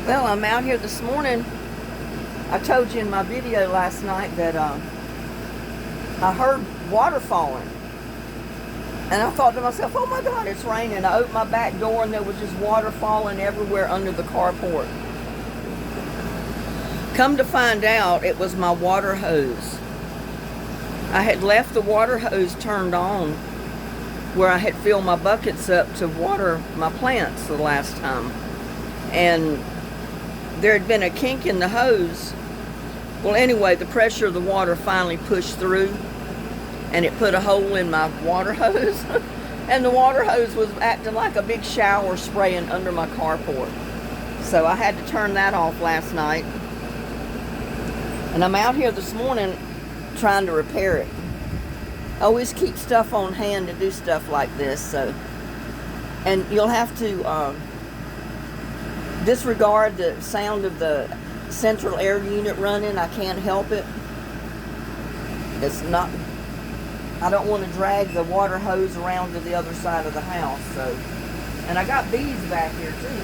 Well, I'm out here this morning. I told you in my video last night that I heard water falling. And I thought to myself, oh my God, it's raining. I opened my back door and there was just water falling everywhere under the carport. Come to find out, it was my water hose. I had left the water hose turned on where I had filled my buckets up to water my plants the last time. And there had been a kink in the hose. Well, anyway, the pressure of the water finally pushed through and it put a hole in my water hose. And the water hose was acting like a big shower spraying under my carport. So I had to turn that off last night. And I'm out here this morning trying to repair it. I always keep stuff on hand to do stuff like this. So, and you'll have to disregard the sound of the central air unit running. I can't help it. It's not, I don't want to drag the water hose around to the other side of the house. So, and I got bees back here too.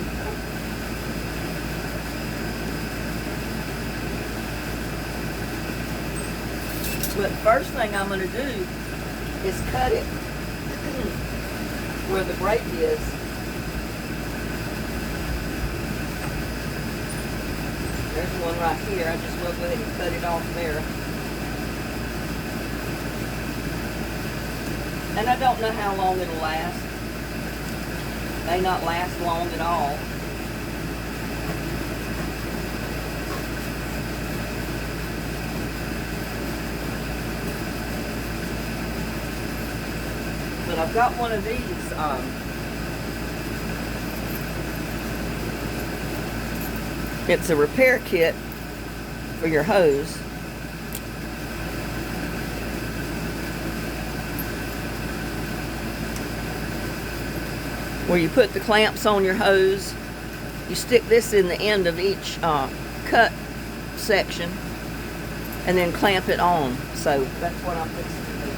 But first thing I'm going to do is cut it where the break is. There's one right here. I just will go ahead and cut it off there. And I don't know how long it'll last. May not last long at all. But I've got one of these it's a repair kit for your hose. Where you put the clamps on your hose, you stick this in the end of each cut section and then clamp it on. So that's what I'm fixing to do.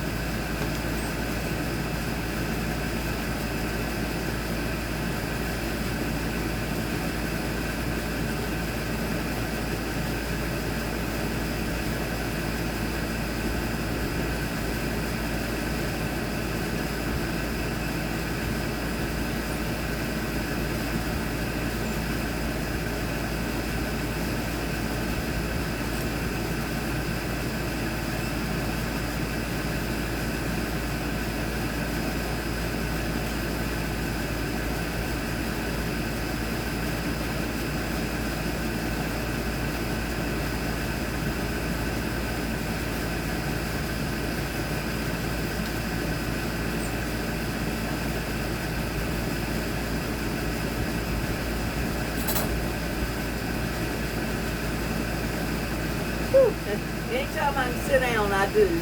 Anytime I can sit down, I do.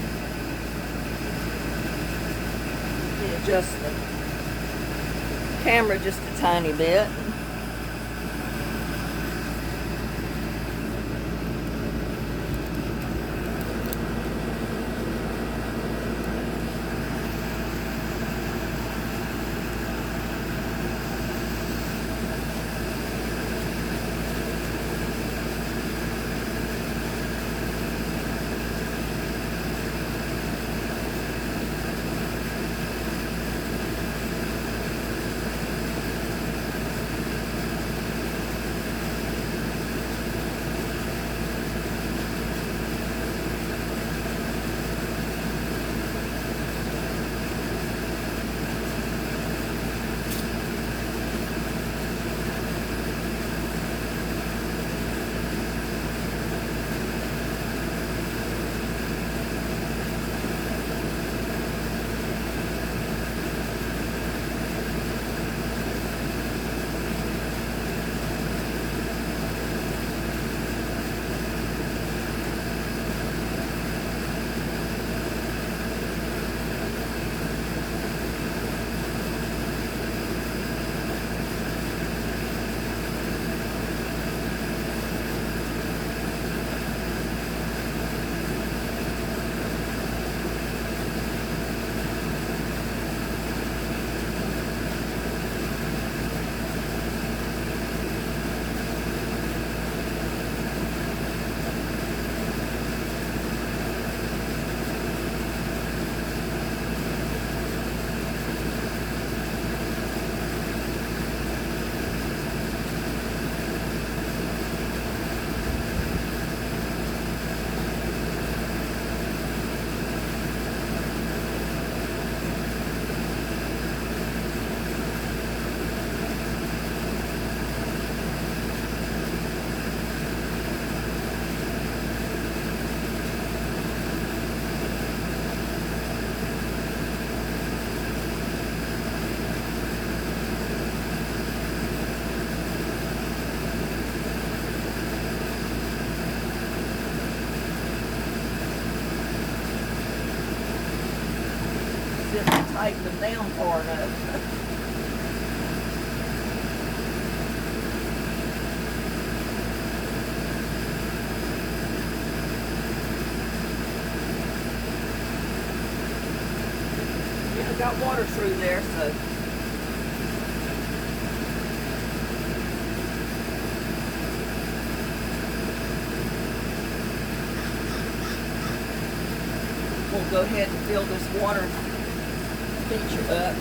Adjust the camera just a tiny bit. them down far enough. Yeah, I got water through there, so. We'll go ahead and fill this water feature up.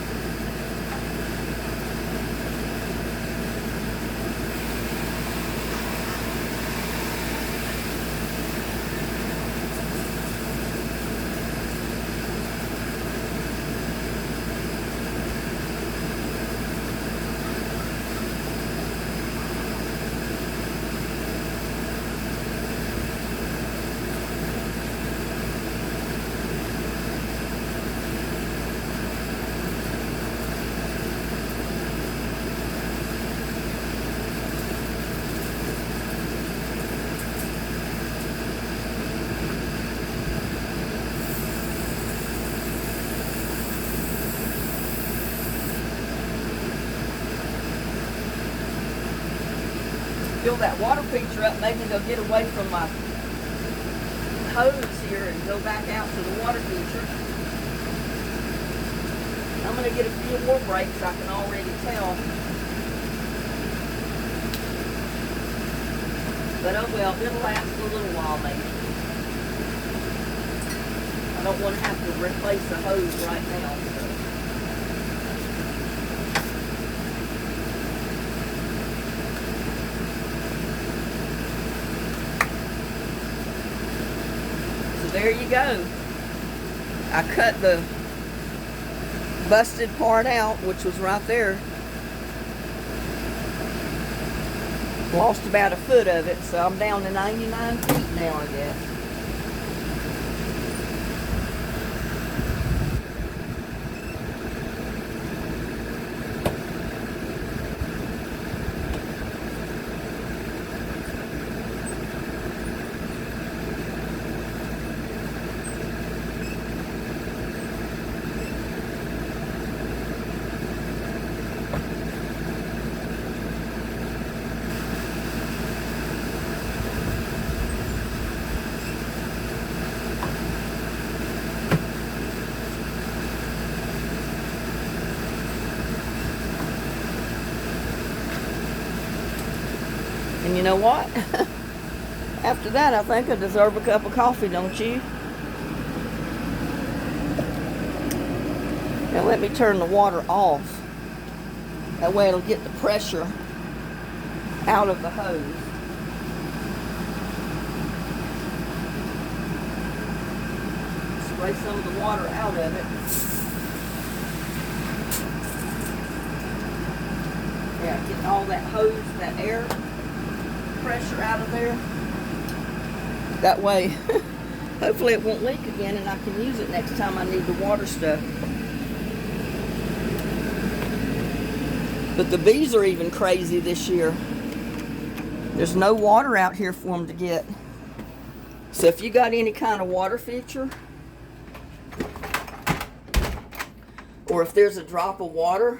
Fill that water feature up, maybe they'll get away from my hose here and go back out to the water feature. I'm going to get a few more breaks, I can already tell. But oh well, it'll last a little while maybe. I don't want to have to replace the hose right now. So. There you go. I cut the busted part out, which was right there. Lost about a foot of it, so I'm down to 99 feet now, I guess. And you know what? After that, I think I deserve a cup of coffee, don't you? Now let me turn the water off. That way it'll get the pressure out of the hose. Spray some of the water out of it. Yeah, get all that hose, that air pressure out of there. That way, hopefully it won't leak again and I can use it next time I need the water stuff. But the bees are even crazy this year. There's no water out here for them to get. So if you got any kind of water feature, or if there's a drop of water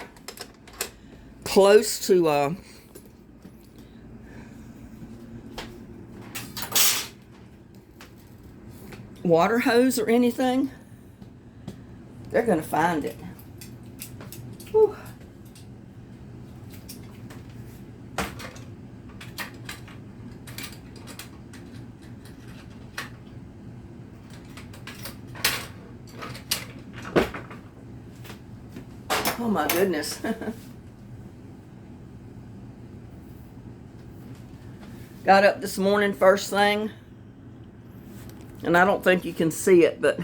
close to water hose or anything, they're going to find it. Whew. Oh my goodness. Got up this morning first thing, and I don't think you can see it, but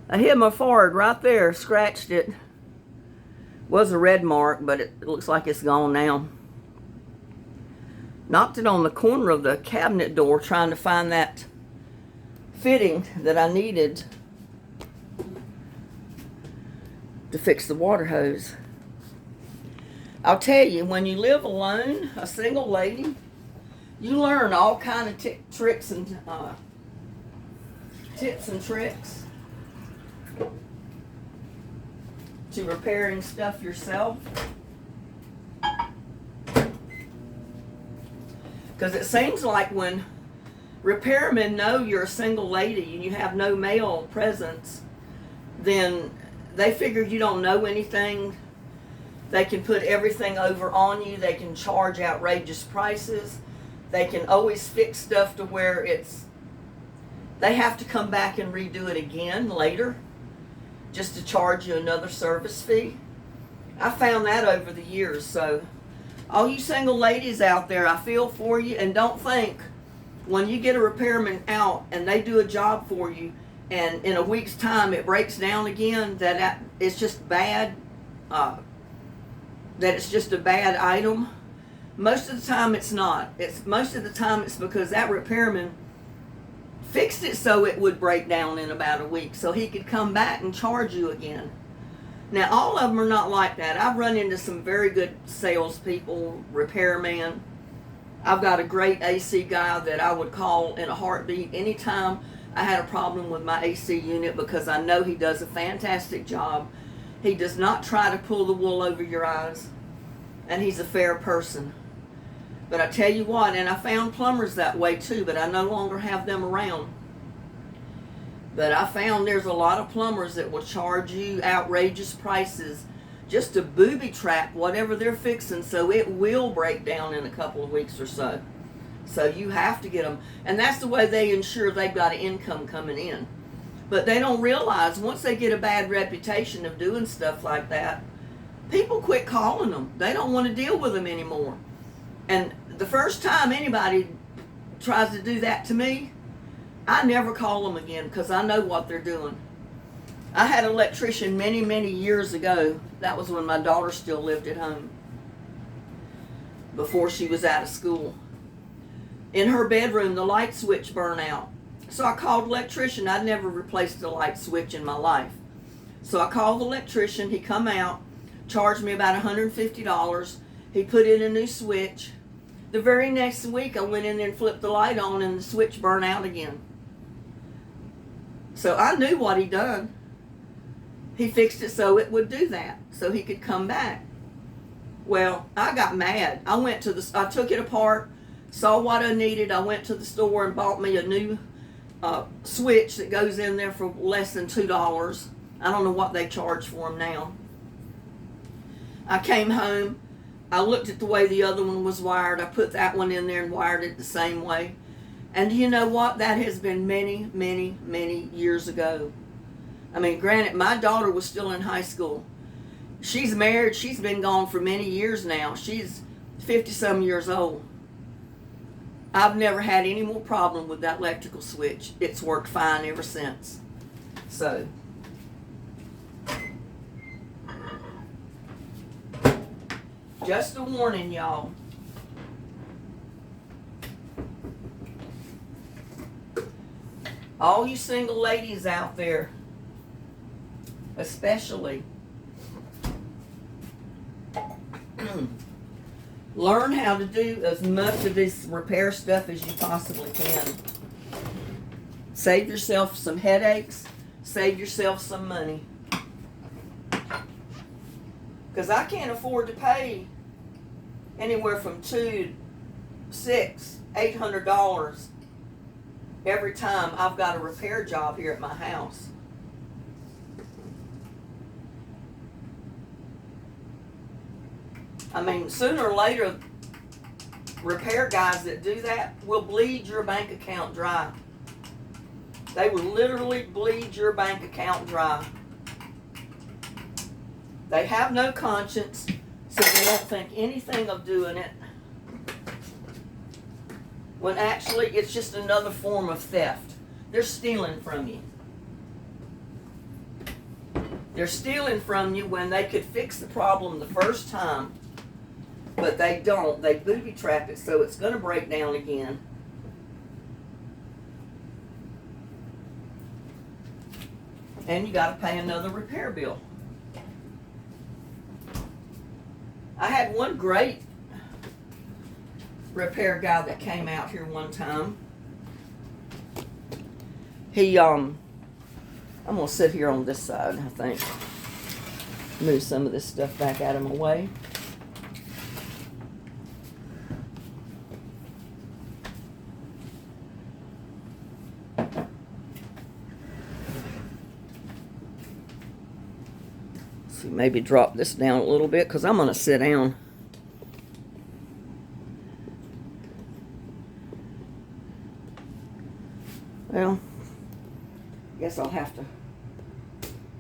I hit my forehead right there, scratched it. Was a red mark, but it looks like it's gone now. Knocked it on the corner of the cabinet door trying to find that fitting that I needed to fix the water hose. I'll tell you, when you live alone, a single lady, you learn all kind of tricks and tips and tricks. to repairing stuff yourself? Because it seems like when repairmen know you're a single lady and you have no male presence, then they figure you don't know anything. They can put everything over on you. They can charge outrageous prices. They can always fix stuff to where they have to come back and redo it again later just to charge you another service fee. I found that over the years. So all you single ladies out there, I feel for you, and don't think when you get a repairman out and they do a job for you and in a week's time it breaks down again, that it's just bad, that it's just a bad item. Most of the time it's not. Most of the time it's because that repairman fixed it so it would break down in about a week so he could come back and charge you again. Now, all of them are not like that. I've run into some very good salespeople, repairmen. I've got a great AC guy that I would call in a heartbeat anytime I had a problem with my AC unit, because I know he does a fantastic job. He does not try to pull the wool over your eyes, and he's a fair person. But I tell you what, and I found plumbers that way too, but I no longer have them around. But I found there's a lot of plumbers that will charge you outrageous prices just to booby trap whatever they're fixing, so it will break down in a couple of weeks or so. So you have to get them, and that's the way they ensure they've got an income coming in. But they don't realize once they get a bad reputation of doing stuff like that, people quit calling them. They don't want to deal with them anymore. And the first time anybody tries to do that to me, I never call them again, because I know what they're doing. I had an electrician many, many years ago. That was when my daughter still lived at home, before she was out of school. In her bedroom, the light switch burned out. So I called the electrician. I'd never replaced a light switch in my life. So I called the electrician. He come out, charged me about $150. He put in a new switch. The very next week, I went in there and flipped the light on, and the switch burned out again. So I knew what he done. He fixed it so it would do that, so he could come back. Well, I got mad. I took it apart, saw what I needed. I went to the store and bought me a new switch that goes in there for less than $2. I don't know what they charge for them now. I came home. I looked at the way the other one was wired. I put that one in there and wired it the same way. And you know what? That has been many, many, many years ago. I mean, granted, my daughter was still in high school. She's married. She's been gone for many years now. She's 50-some years old. I've never had any more problem with that electrical switch. It's worked fine ever since. So, just a warning, y'all. All you single ladies out there, especially, learn how to do as much of this repair stuff as you possibly can. Save yourself some headaches. Save yourself some money. Because I can't afford to pay anywhere from $200, $600, $800 every time I've got a repair job here at my house. I mean, sooner or later, repair guys that do that will bleed your bank account dry. They will literally bleed your bank account dry. They have no conscience, so they don't think anything of doing it, when actually it's just another form of theft. They're stealing from you. They're stealing from you when they could fix the problem the first time, but they don't. They booby trap it so it's going to break down again. And you got to pay another repair bill. I had one great repair guy that came out here one time. I'm gonna sit here on this side, I think. Move some of this stuff back out of my way. See, maybe drop this down a little bit because I'm going to sit down. Well, guess I'll have to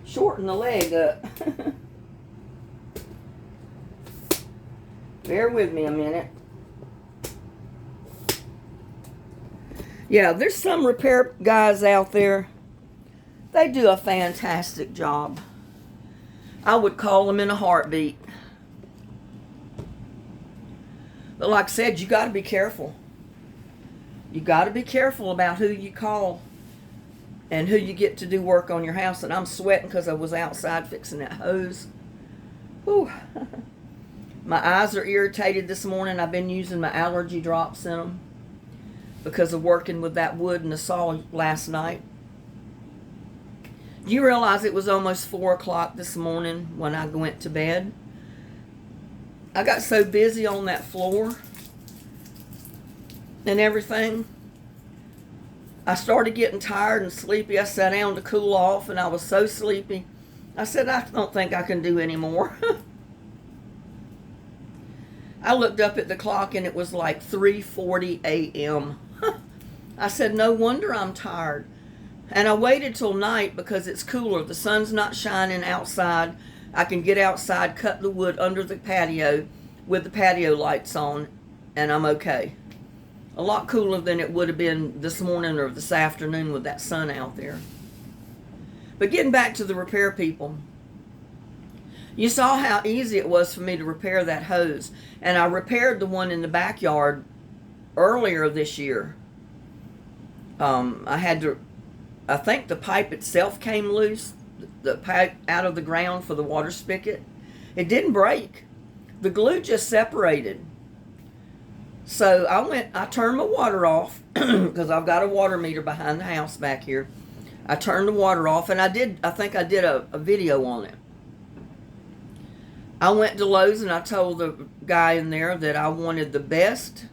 shorten the leg up. Bear with me a minute. Yeah, there's some repair guys out there. They do a fantastic job. I would call them in a heartbeat. But like I said, you got to be careful. You got to be careful about who you call and who you get to do work on your house. And I'm sweating because I was outside fixing that hose. Whew. My eyes are irritated this morning. I've been using my allergy drops in them because of working with that wood in the saw last night. Do you realize it was almost 4 o'clock this morning when I went to bed? I got so busy on that floor and everything. I started getting tired and sleepy. I sat down to cool off and I was so sleepy. I said, I don't think I can do any more. I looked up at the clock and it was like 3:40 a.m. I said, no wonder I'm tired. And I waited till night because it's cooler. The sun's not shining outside. I can get outside, cut the wood under the patio with the patio lights on, and I'm okay. A lot cooler than it would have been this morning or this afternoon with that sun out there. But getting back to the repair people, you saw how easy it was for me to repair that hose. And I repaired the one in the backyard earlier this year. I think the pipe itself came loose, the pipe out of the ground for the water spigot. It didn't break. The glue just separated. So I turned my water off because I've got a water meter behind the house back here. I turned the water off and I think I did a video on it. I went to Lowe's and I told the guy in there that I wanted the best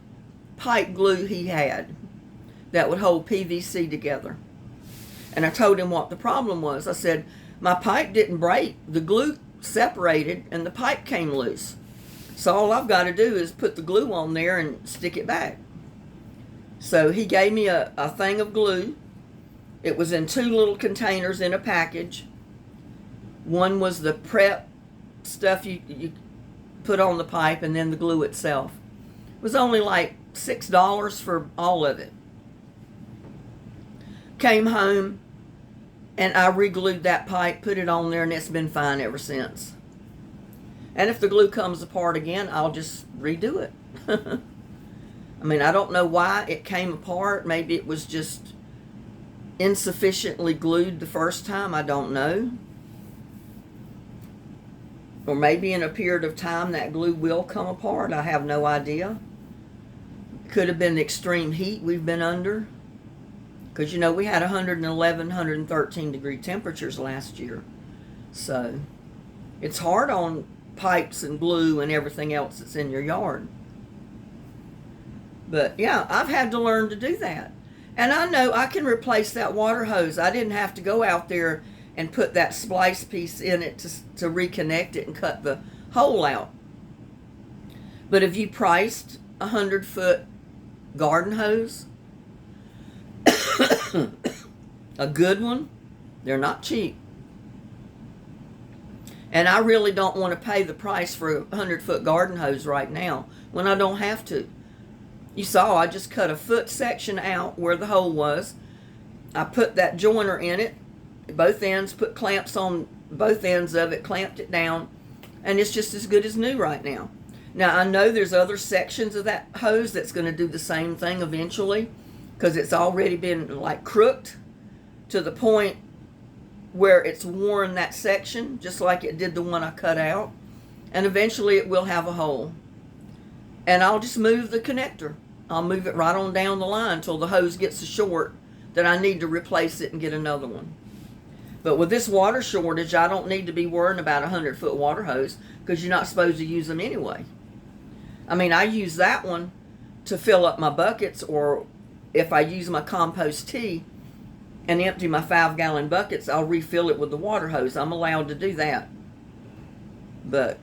pipe glue he had that would hold PVC together. And I told him what the problem was. I said, my pipe didn't break. The glue separated and the pipe came loose. So all I've got to do is put the glue on there and stick it back. So he gave me a thing of glue. It was in 2 little containers in a package. One was the prep stuff you put on the pipe and then the glue itself. It was only like $6 for all of it. Came home and I re-glued that pipe, put it on there, and it's been fine ever since. And if the glue comes apart again, I'll just redo it. I mean, I don't know why it came apart. Maybe it was just insufficiently glued the first time. I don't know. Or maybe in a period of time that glue will come apart. I have no idea. Could have been the extreme heat we've been under. Because, you know, we had 111, 113 degree temperatures last year. So, it's hard on pipes and glue and everything else that's in your yard. But, yeah, I've had to learn to do that. And I know I can replace that water hose. I didn't have to go out there and put that splice piece in it to reconnect it and cut the hole out. But if you priced a 100-foot garden hose, a good one, they're not cheap. And I really don't want to pay the price for a 100-foot garden hose right now when I don't have to. You saw I just cut a foot section out where the hole was. I put that joiner in it, both ends, put clamps on both ends of it, clamped it down, and it's just as good as new right now. Now, I know there's other sections of that hose that's going to do the same thing eventually, because it's already been like crooked to the point where it's worn that section, just like it did the one I cut out. And eventually it will have a hole. And I'll just move the connector. I'll move it right on down the line until the hose gets so short that I need to replace it and get another one. But with this water shortage, I don't need to be worrying about a 100-foot water hose because you're not supposed to use them anyway. I mean, I use that one to fill up my buckets, or if I use my compost tea and empty my 5-gallon buckets, I'll refill it with the water hose. I'm allowed to do that. But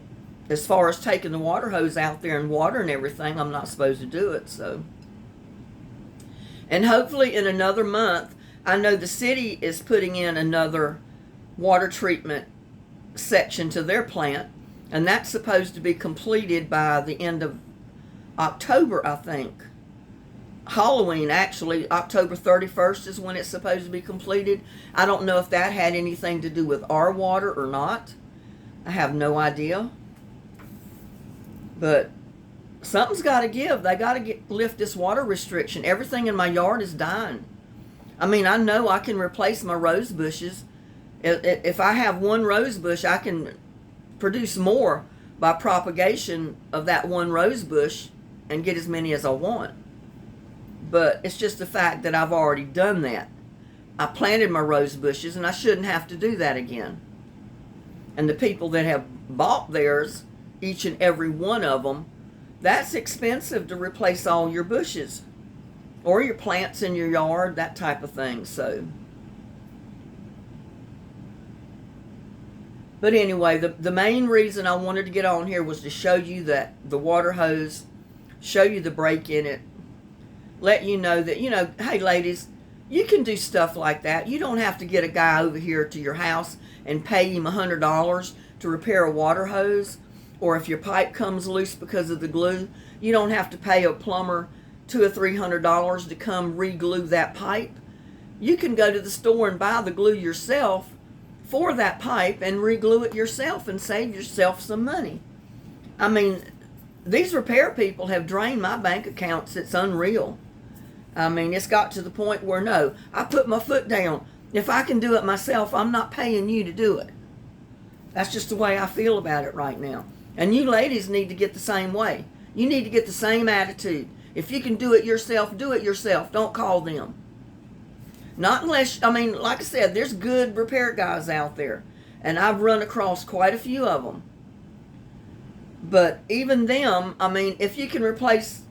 as far as taking the water hose out there and watering everything, I'm not supposed to do it. So, and hopefully in another month, I know the city is putting in another water treatment section to their plant, and that's supposed to be completed by the end of October, I think. Halloween, actually, October 31st is when it's supposed to be completed. I don't know if that had anything to do with our water or not. I have no idea. But something's got to give. They got to lift this water restriction. Everything in my yard is dying. I mean, I know I can replace my rose bushes. If I have one rose bush, I can produce more by propagation of that one rose bush and get as many as I want. But it's just the fact that I've already done that. I planted my rose bushes, and I shouldn't have to do that again. And the people that have bought theirs, each and every one of them, that's expensive to replace all your bushes or your plants in your yard, that type of thing. So, but anyway, the main reason I wanted to get on here was to show you that the water hose, show you the break in it, let you know that, hey ladies, you can do stuff like that. You don't have to get a guy over here to your house and pay him $100 to repair a water hose. Or if your pipe comes loose because of the glue, you don't have to pay a plumber $200 or $300 to come re-glue that pipe. You can go to the store and buy the glue yourself for that pipe and re-glue it yourself and save yourself some money. I mean, these repair people have drained my bank accounts. It's unreal. I mean, it's got to the point where, no, I put my foot down. If I can do it myself, I'm not paying you to do it. That's just the way I feel about it right now. And you ladies need to get the same way. You need to get the same attitude. If you can do it yourself, do it yourself. Don't call them. Not unless, I mean, like I said, there's good repair guys out there. And I've run across quite a few of them. But even them, I mean, if you can replace,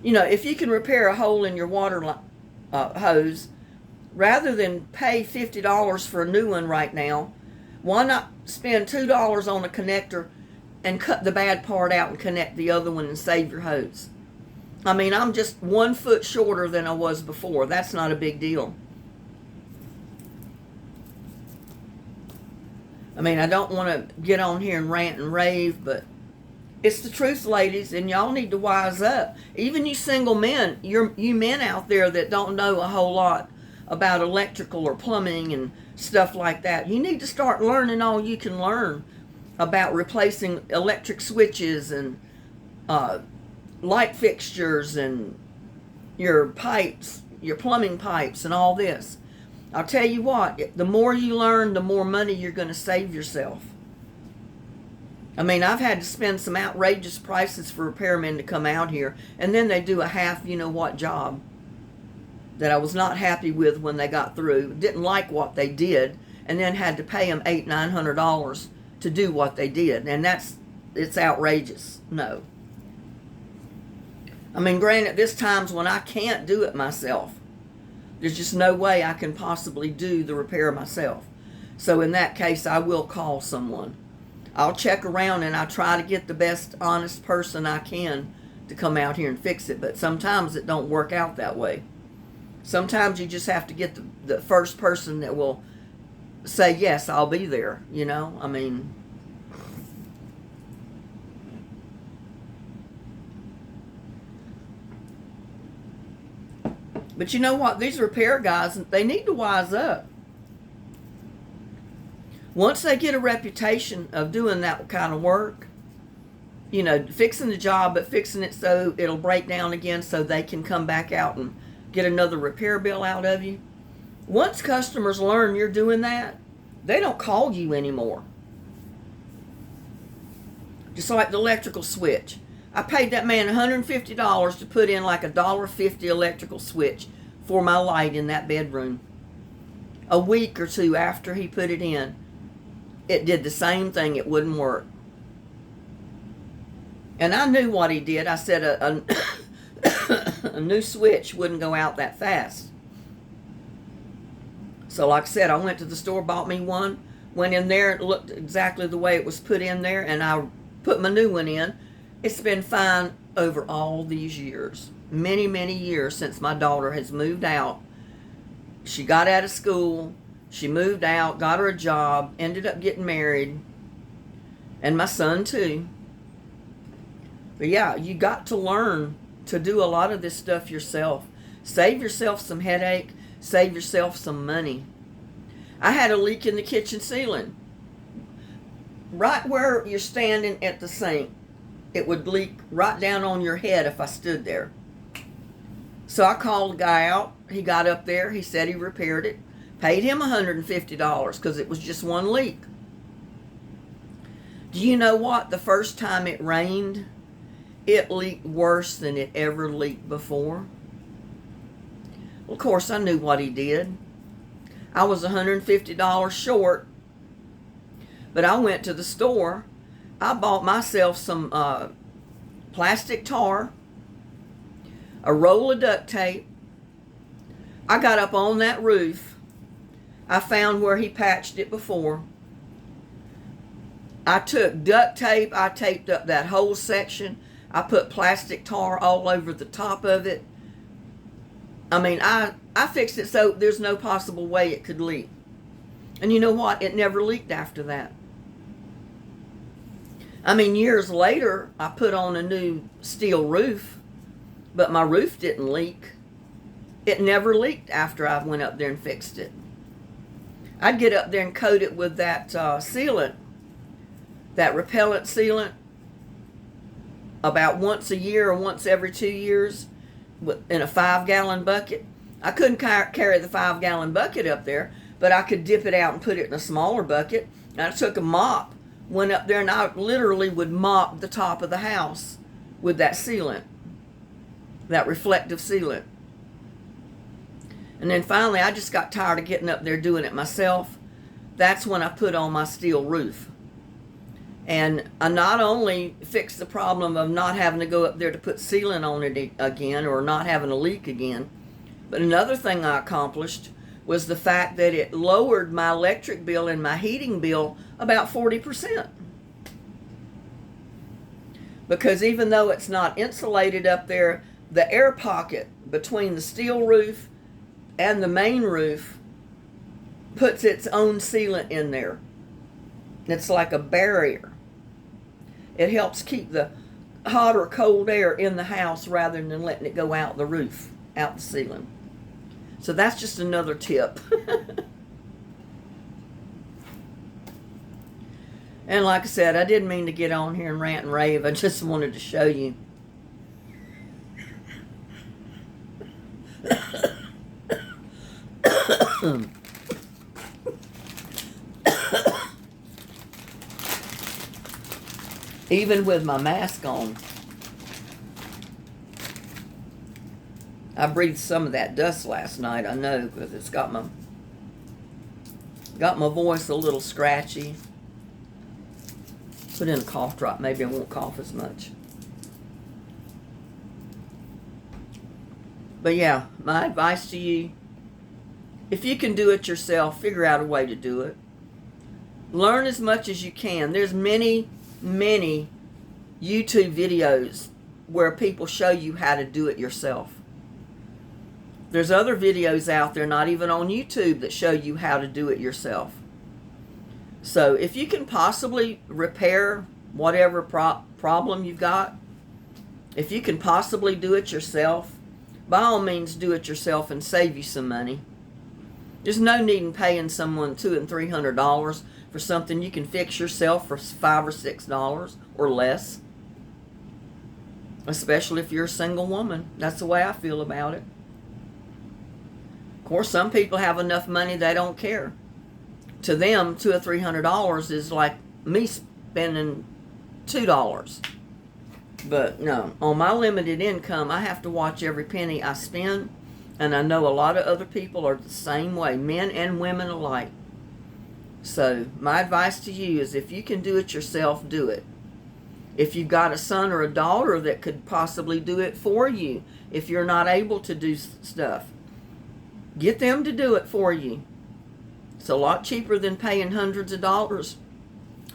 if you can repair a hole in your water hose, rather than pay $50 for a new one right now, why not spend $2 on a connector and cut the bad part out and connect the other one and save your hose? I mean, I'm just 1 foot shorter than I was before. That's not a big deal. I mean, I don't want to get on here and rant and rave, but it's the truth, ladies, and y'all need to wise up. Even you single men, you men out there that don't know a whole lot about electrical or plumbing and stuff like that, you need to start learning all you can learn about replacing electric switches and light fixtures and your pipes, your plumbing pipes and all this. I'll tell you what, the more you learn, the more money you're going to save yourself. I mean, I've had to spend some outrageous prices for repairmen to come out here, and then they do a half you-know-what job that I was not happy with when they got through, didn't like what they did, and then had to pay them $800-900 to do what they did. And it's outrageous. No. I mean, granted, there's times when I can't do it myself. There's just no way I can possibly do the repair myself. So in that case, I will call someone. I'll check around and I try to get the best honest person I can to come out here and fix it. But sometimes it don't work out that way. Sometimes you just have to get the first person that will say, yes, I'll be there, I mean. But you know what? These repair guys, they need to wise up. Once they get a reputation of doing that kind of work, fixing the job, but fixing it so it'll break down again so they can come back out and get another repair bill out of you. Once customers learn you're doing that, they don't call you anymore. Just like the electrical switch. I paid that man $150 to put in like $1.50 electrical switch for my light in that bedroom. A week or two after he put it in, it did the same thing. It wouldn't work. And I knew what he did. I said a new switch wouldn't go out that fast. So like I said, I went to the store, bought me one, went in there, it looked exactly the way it was put in there, and I put my new one in. It's been fine over all these years. Many, many years since my daughter has moved out. She got out of school, she moved out, got her a job, ended up getting married, and my son too. But yeah, you got to learn to do a lot of this stuff yourself. Save yourself some headache, save yourself some money. I had a leak in the kitchen ceiling. Right where you're standing at the sink, it would leak right down on your head if I stood there. So I called the guy out. He got up there. He said he repaired it. Paid him $150 because it was just one leak. Do you know what? The first time it rained, it leaked worse than it ever leaked before. Well, of course, I knew what he did. I was $150 short, but I went to the store. I bought myself some plastic tar, a roll of duct tape. I got up on that roof. I found where he patched it before. I took duct tape. I taped up that whole section. I put plastic tar all over the top of it. I mean, I fixed it so there's no possible way it could leak. And you know what? It never leaked after that. I mean, years later, I put on a new steel roof, but my roof didn't leak. It never leaked after I went up there and fixed it. I'd get up there and coat it with that sealant, that repellent sealant, about once a year or once every 2 years in a 5-gallon bucket. I couldn't carry the 5-gallon bucket up there, but I could dip it out and put it in a smaller bucket. And I took a mop, went up there, and I literally would mop the top of the house with that sealant, that reflective sealant. And then finally, I just got tired of getting up there doing it myself. That's when I put on my steel roof. And I not only fixed the problem of not having to go up there to put sealant on it again or not having a leak again, but another thing I accomplished was the fact that it lowered my electric bill and my heating bill about 40%. Because even though it's not insulated up there, the air pocket between the steel roof and the main roof puts its own sealant in there. It's like a barrier. It helps keep the hot or cold air in the house rather than letting it go out the roof, out the ceiling. So that's just another tip. And like I said, I didn't mean to get on here and rant and rave. I just wanted to show you. Even with my mask on, I breathed some of that dust last night, I know, because it's got my voice a little scratchy. Put in a cough drop, maybe I won't cough as much. But yeah, my advice to you, if you can do it yourself, figure out a way to do it. Learn as much as you can. There's many YouTube videos where people show you how to do it yourself. There's other videos out there, not even on YouTube, that show you how to do it yourself. So if you can possibly repair whatever problem you've got, if you can possibly do it yourself, by all means do it yourself and save you some money. There's no need in paying someone $200 and $300 for something you can fix yourself for $5 or $6 or less. Especially if you're a single woman. That's the way I feel about it. Of course, some people have enough money they don't care. To them, $200 or $300 is like me spending $2. But no, on my limited income, I have to watch every penny I spend. And I know a lot of other people are the same way, men and women alike. So my advice to you is, if you can do it yourself, do it. If you've got a son or a daughter that could possibly do it for you, if you're not able to do stuff, get them to do it for you. It's a lot cheaper than paying hundreds of dollars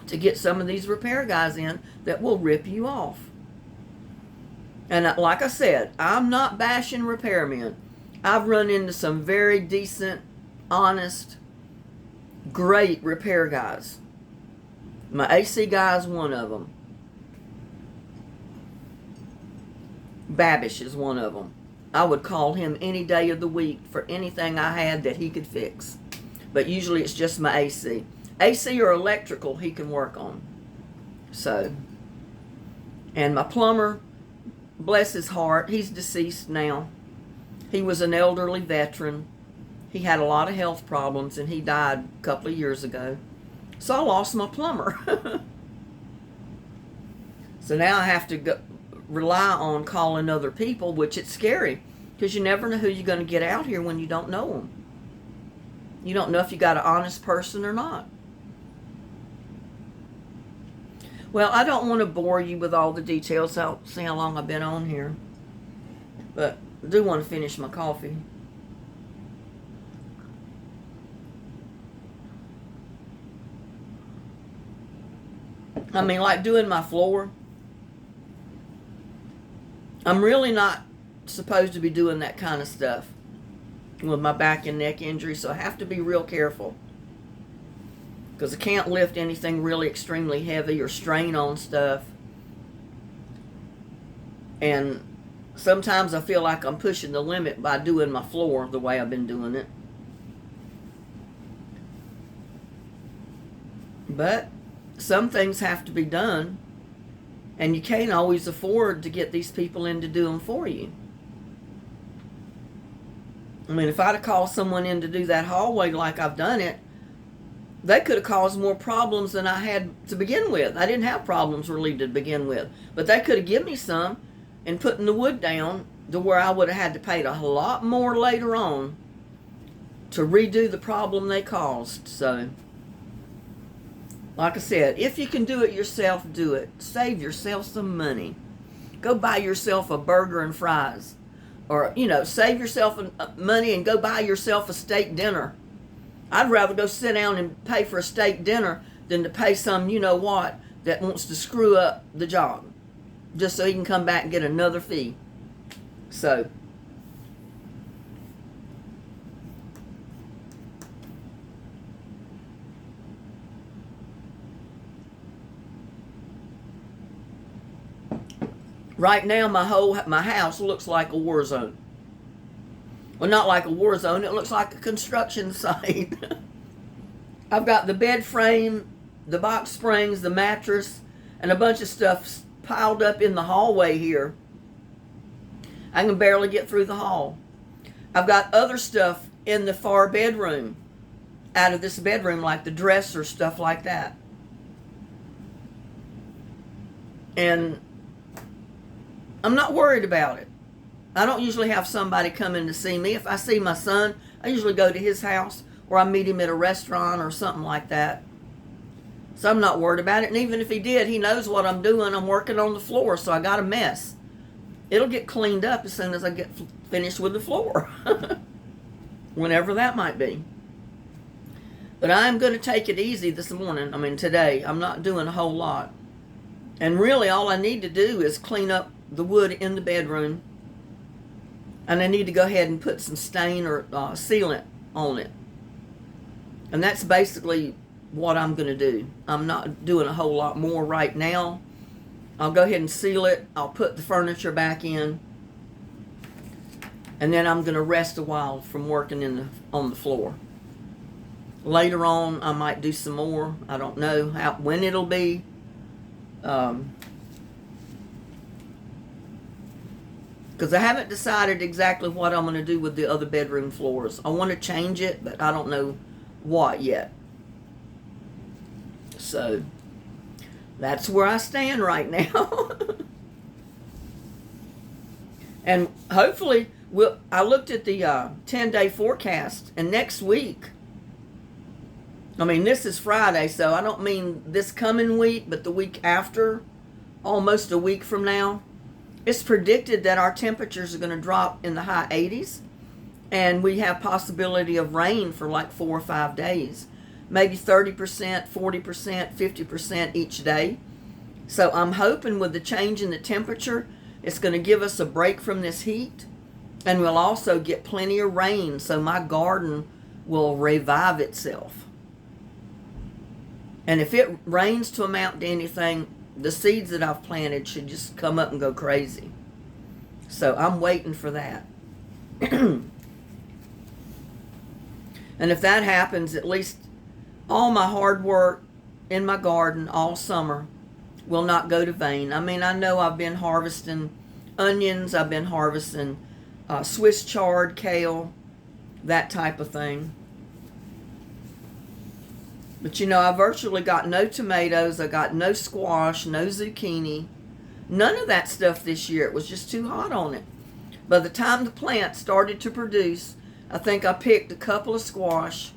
to get some of these repair guys in that will rip you off. And like I said, I'm not bashing repairmen. I've run into some very decent, honest, great repair guys. My AC guy is one of them. Babish is one of them. I would call him any day of the week for anything I had that he could fix. But usually it's just my AC. AC or electrical he can work on. So, and my plumber, bless his heart, he's deceased now. He was an elderly veteran. He had a lot of health problems and he died a couple of years ago. So I lost my plumber. So now I have to rely on calling other people, which it's scary because you never know who you're going to get out here when you don't know them. You don't know if you got an honest person or not. Well, I don't want to bore you with all the details. I'll see how long I've been on here. But I do want to finish my coffee. I mean, like doing my floor. I'm really not supposed to be doing that kind of stuff with my back and neck injury, so I have to be real careful. Because I can't lift anything really extremely heavy or strain on stuff. And sometimes I feel like I'm pushing the limit by doing my floor the way I've been doing it. But some things have to be done. And you can't always afford to get these people in to do them for you. I mean, if I'd have called someone in to do that hallway like I've done it, they could have caused more problems than I had to begin with. I didn't have problems really to begin with. But they could have given me some and putting the wood down to where I would have had to pay a lot more later on to redo the problem they caused. So, like I said, if you can do it yourself, do it. Save yourself some money. Go buy yourself a burger and fries. Or, save yourself money and go buy yourself a steak dinner. I'd rather go sit down and pay for a steak dinner than to pay some you-know-what that wants to screw up the job. Just so he can come back and get another fee. So, right now my house looks like a war zone. Well, not like a war zone. It looks like a construction site. I've got the bed frame, the box springs, the mattress, and a bunch of stuff piled up in the hallway here. I can barely get through the hall. I've got other stuff in the far bedroom, out of this bedroom, like the dresser, stuff like that. And I'm not worried about it. I don't usually have somebody come in to see me. If I see my son, I usually go to his house or I meet him at a restaurant or something like that. So I'm not worried about it. And even if he did, he knows what I'm doing. I'm working on the floor, so I got a mess. It'll get cleaned up as soon as I get finished with the floor. Whenever that might be. But I'm going to take it easy this morning. Today. I'm not doing a whole lot. And really all I need to do is clean up the wood in the bedroom. And I need to go ahead and put some stain or sealant on it. And that's basically what I'm going to do. I'm not doing a whole lot more right now. I'll go ahead and seal it. I'll put the furniture back in. And then I'm going to rest a while from working on the floor. Later on, I might do some more. I don't know when it'll be. Because I haven't decided exactly what I'm going to do with the other bedroom floors. I want to change it, but I don't know what yet. So, that's where I stand right now. And hopefully, Well, I looked at the 10-day forecast, and next week, I mean, this is Friday, so I don't mean this coming week, but the week after, almost a week from now, it's predicted that our temperatures are going to drop in the high 80s, and we have possibility of rain for like 4 or 5 days, maybe 30%, 40%, 50% each day. So I'm hoping with the change in the temperature, it's going to give us a break from this heat, and we'll also get plenty of rain, so my garden will revive itself. And if it rains to amount to anything, the seeds that I've planted should just come up and go crazy. So I'm waiting for that. And if that happens, at least all my hard work in my garden all summer will not go to vain. I mean, I know I've been harvesting onions, I've been harvesting Swiss chard, kale, that type of thing. But you know, I virtually got no tomatoes, I got no squash, no zucchini, none of that stuff this year. It was just too hot on it. By the time the plant started to produce, I think I picked a couple of squash,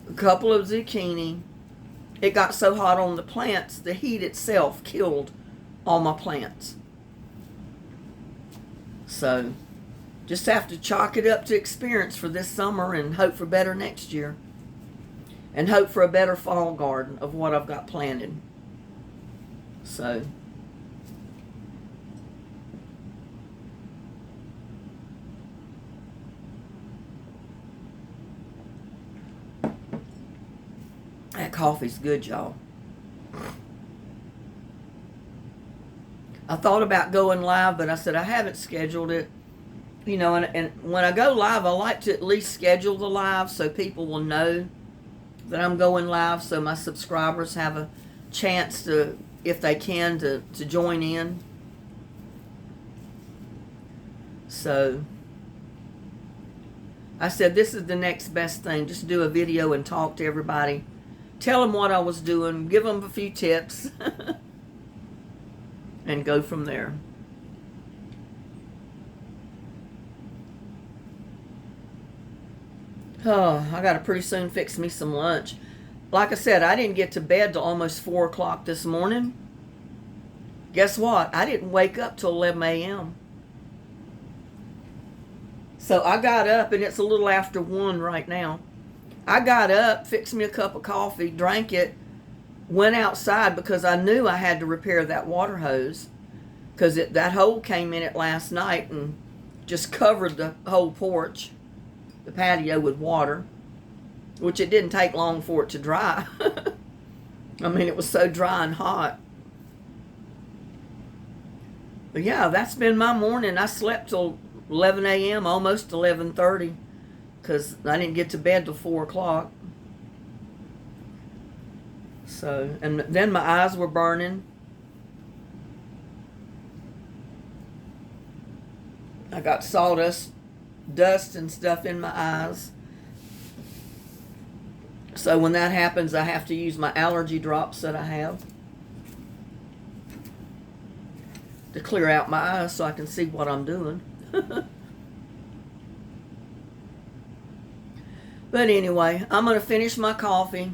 a couple of zucchini. It got so hot on the plants, the heat itself killed all my plants. So, just have to chalk it up to experience for this summer and hope for better next year. And hope for a better fall garden of what I've got planted. So, that coffee's good, y'all. I thought about going live, but I said I haven't scheduled it. You know, and when I go live, I like to at least schedule the live so people will know that I'm going live, so my subscribers have a chance to, if they can, to join in. So I said this is the next best thing. Just do a video and talk to everybody. Tell them what I was doing. Give them a few tips. And go from there. Oh, I gotta pretty soon fix me some lunch. Like I said, I didn't get to bed till almost 4 o'clock this morning. Guess what? I didn't wake up till 11 a.m. So I got up, and it's a little after 1 right now. I got up, fixed me a cup of coffee, drank it, went outside because I knew I had to repair that water hose, because that hole came in it last night and just covered the whole porch, the patio, with water, which it didn't take long for it to dry. I mean, it was so dry and hot. But yeah, that's been my morning. I slept till 11 a.m., almost 11:30, because I didn't get to bed till 4 o'clock. So, and then my eyes were burning. I got sawdust, dust and stuff in my eyes. So when that happens, I have to use my allergy drops that I have to clear out my eyes so I can see what I'm doing. But anyway, I'm going to finish my coffee.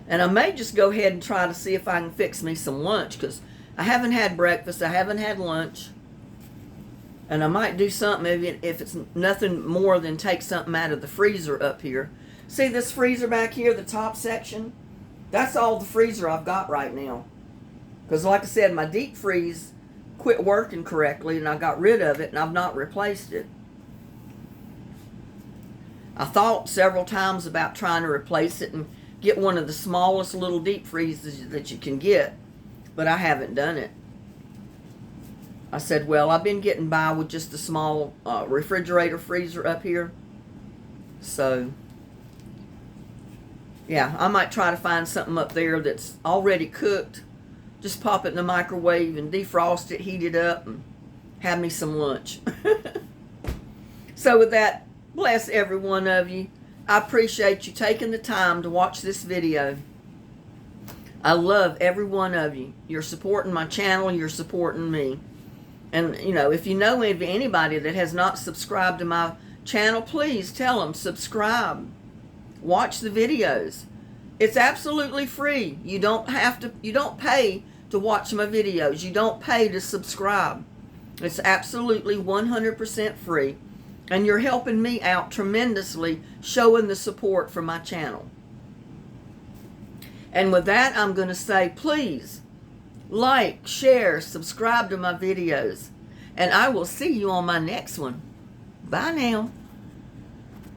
And I may just go ahead and try to see if I can fix me some lunch, because I haven't had breakfast, I haven't had lunch. And I might do something if it's nothing more than take something out of the freezer up here. See this freezer back here, the top section? That's all the freezer I've got right now. Because like I said, my deep freeze quit working correctly and I got rid of it and I've not replaced it. I thought several times about trying to replace it and get one of the smallest little deep freezers that you can get, but I haven't done it. I said, well, I've been getting by with just a small refrigerator freezer up here. So, yeah, I might try to find something up there that's already cooked. Just pop it in the microwave and defrost it, heat it up, and have me some lunch. So with that, bless every one of you. I appreciate you taking the time to watch this video. I love every one of you. You're supporting my channel. You're supporting me. And, you know, if you know of anybody that has not subscribed to my channel, please tell them, subscribe. Watch the videos. It's absolutely free. You don't pay to watch my videos. You don't pay to subscribe. It's absolutely 100% free. And you're helping me out tremendously, showing the support for my channel. And with that, I'm going to say, please like, share, subscribe to my videos. And I will see you on my next one. Bye now.